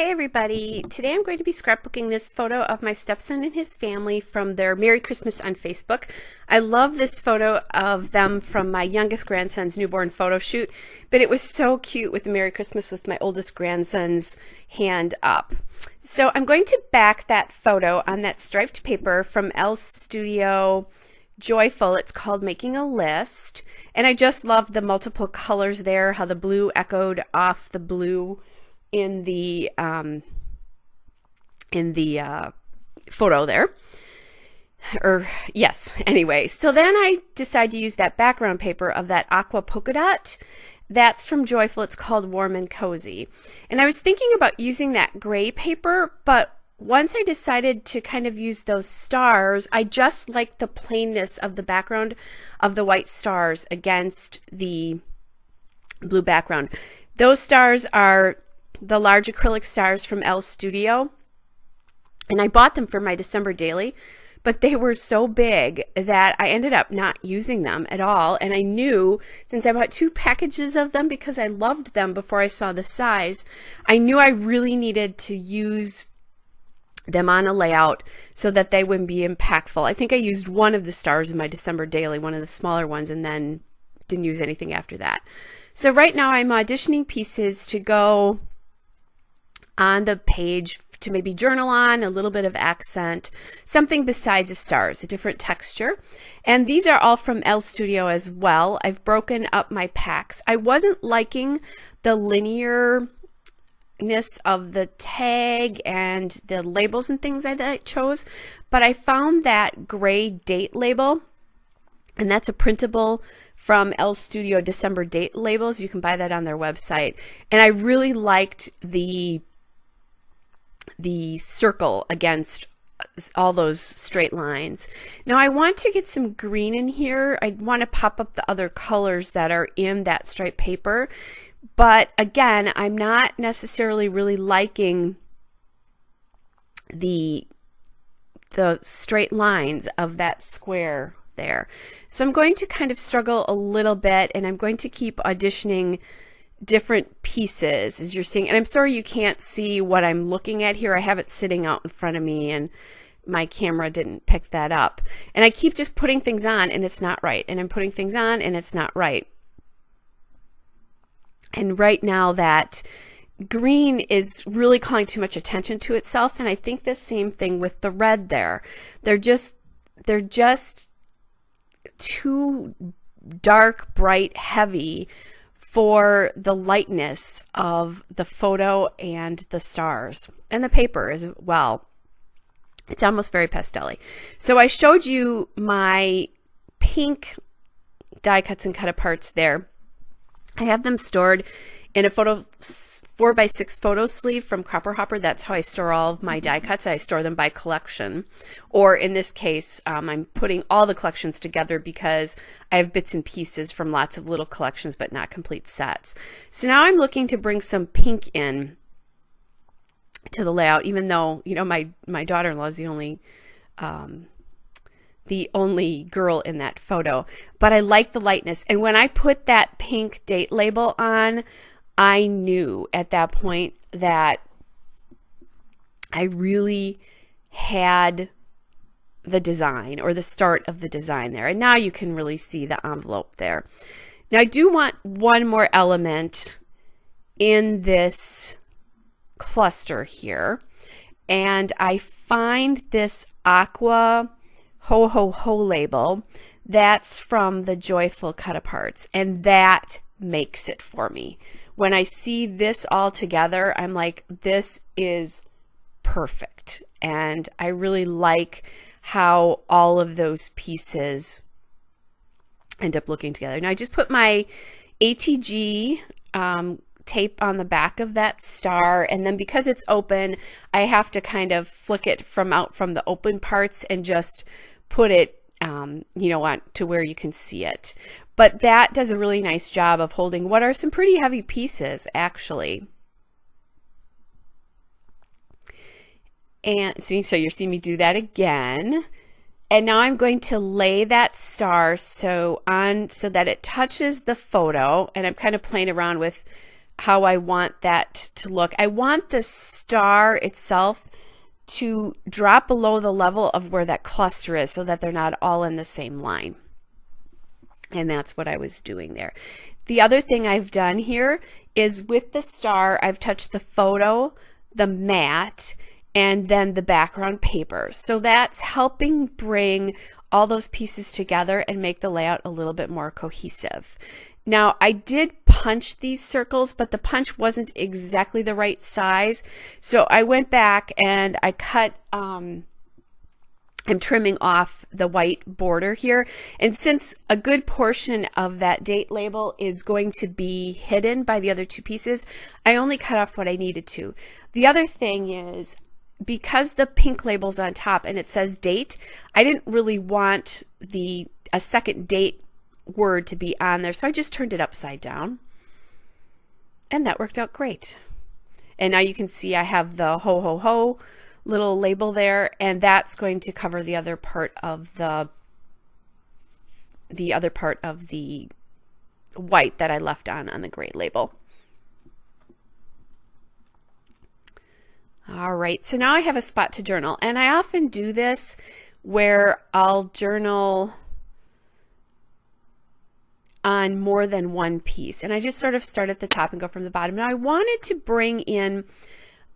Hey everybody, today I'm going to be scrapbooking this photo of my stepson and his family from their Merry Christmas on Facebook. I love this photo of them from my youngest grandson's newborn photo shoot, but it was so cute with the Merry Christmas with my oldest grandson's hand up. So I'm going to back that photo on that striped paper from Elle's Studio Joyful. It's called Making a List, and I just love the multiple colors there, how the blue echoed off the blue in the photo there. Yes, anyway, so then I decided to use that background paper of that aqua polka dot. That's from Joyful. It's called Warm and Cozy. And I was thinking about using that gray paper, but once I decided to kind of use those stars, I just like the plainness of the background of the white stars against the blue background. Those stars are the large acrylic stars from Elle's Studio, and I bought them for my December daily, but they were so big that I ended up not using them at all. And I knew, since I bought 2 packages of them because I loved them before I saw the size, I knew I really needed to use them on a layout so that they wouldn't be impactful. I think I used one of the stars in my December daily, one of the smaller ones, and then didn't use anything after that. So right now I'm auditioning pieces to go on the page to maybe journal on, a little bit of accent, something besides the stars, a different texture. And these are all from Elle's Studio as well. I've broken up my packs. I wasn't liking the linearness of the tag and the labels and things that I chose, but I found that gray date label, and that's a printable from Elle's Studio December date labels. You can buy that on their website. And I really liked the circle against all those straight lines. Now I want to get some green in here. I want to pop up the other colors that are in that striped paper. But again, I'm not necessarily really liking the straight lines of that square there. So I'm going to kind of struggle a little bit, and I'm going to keep auditioning different pieces as you're seeing. And I'm sorry you can't see what I'm looking at here. I have it sitting out in front of me and my camera didn't pick that up. And I keep just putting things on and it's not right. And I'm putting things on and it's not right. And right now that green is really calling too much attention to itself. And I think the same thing with the red there. They're just too dark, bright, heavy for the lightness of the photo and the stars and the paper as well. It's almost very pastel-y. So I showed you my pink die cuts and cut aparts there. I have them stored in a 4x6 photo sleeve from Cropper Hopper. That's how I store all of my die cuts. I store them by collection, or in this case I'm putting all the collections together because I have bits and pieces from lots of little collections but not complete sets. So now I'm looking to bring some pink in to the layout, even though, you know, my daughter-in-law is the only girl in that photo, but I like the lightness. And when I put that pink date label on, I knew at that point that I really had the design, or the start of the design there. And now you can really see the envelope there. Now I do want one more element in this cluster here. And I find this aqua ho ho ho label. That's from the Joyful cut aparts, and that makes it for me. When I see this all together, I'm like, this is perfect. And I really like how all of those pieces end up looking together. Now I just put my ATG tape on the back of that star, and then because it's open, I have to kind of flick it out from the open parts and just put it you know, on to where you can see it. But that does a really nice job of holding what are some pretty heavy pieces, actually. And see, so you see me do that again. And now I'm going to lay that star so that it touches the photo, and I'm kind of playing around with how I want that to look. I want the star itself to drop below the level of where that cluster is so that they're not all in the same line. And that's what I was doing there. The other thing I've done here is with the star, I've touched the photo, the mat, and then the background paper. So that's helping bring all those pieces together and make the layout a little bit more cohesive. Now, I did punch these circles, but the punch wasn't exactly the right size. So I went back and I cut, I'm trimming off the white border here. And since a good portion of that date label is going to be hidden by the other two pieces, I only cut off what I needed to. The other thing is, because the pink label's on top and it says date, I didn't really want a second date word to be on there, so I just turned it upside down, and that worked out great. And now you can see I have the ho ho ho little label there, and that's going to cover the other part of the white that I left on the gray label. All right, so now I have a spot to journal, and I often do this where I'll journal on more than one piece, and I just sort of start at the top and go from the bottom. Now I wanted to bring in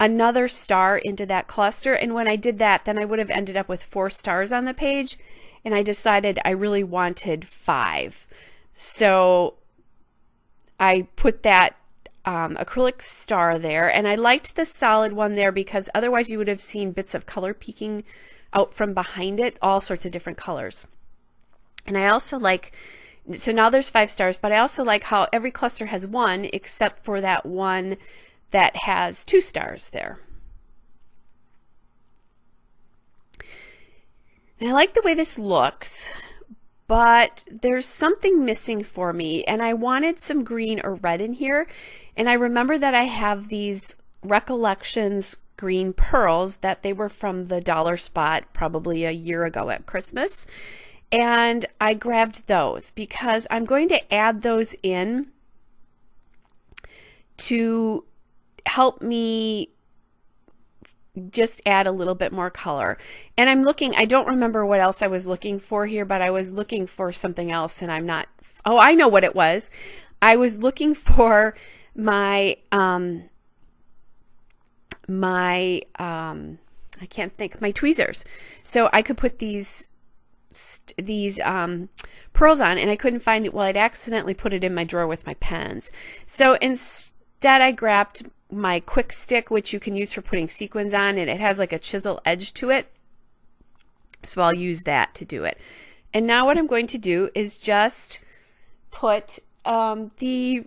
another star into that cluster, and when I did that, then I would have ended up with 4 stars on the page, and I decided I really wanted 5. So I put that acrylic star there, and I liked the solid one there because otherwise you would have seen bits of color peeking out from behind it, all sorts of different colors. And I also like, so now there's 5 stars, but I also like how every cluster has 1 except for that one that has 2 stars there. And I like the way this looks, but there's something missing for me, and I wanted some green or red in here. And I remember that I have these Recollections green pearls that they were from the dollar spot probably a year ago at Christmas. And I grabbed those because I'm going to add those in to help me just add a little bit more color. And I'm looking, I don't remember what else I was looking for here, but I was looking for something else, and I'm not, oh, I know what it was. I was looking for my I can't think, my tweezers. So I could put these pearls on, and I couldn't find it. Well, I'd accidentally put it in my drawer with my pens. So instead I grabbed my quick stick, which you can use for putting sequins on, and it has like a chisel edge to it. So I'll use that to do it. And now what I'm going to do is just put the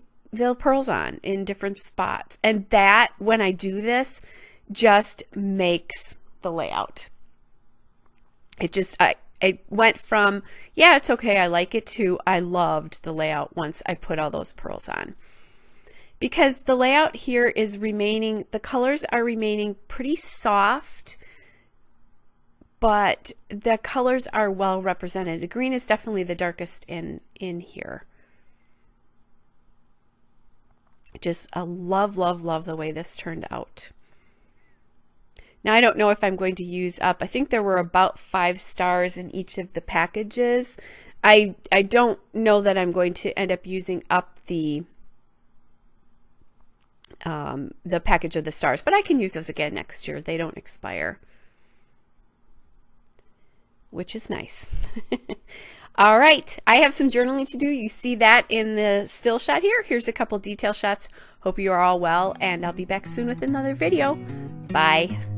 pearls on in different spots. And that, when I do this, just makes the layout. It just, I went from, yeah, it's okay, I like it, to I loved the layout once I put all those pearls on. Because the layout here is remaining, the colors are remaining pretty soft, but the colors are well represented. The green is definitely the darkest in here. Just a love, love, love the way this turned out. Now I don't know if I'm going to use up, I think there were about 5 stars in each of the packages. I don't know that I'm going to end up using up the package of the stars, but I can use those again next year. They don't expire, which is nice. All right, I have some journaling to do. You see that in the still shot here. Here's a couple detail shots. Hope you are all well, and I'll be back soon with another video. Bye.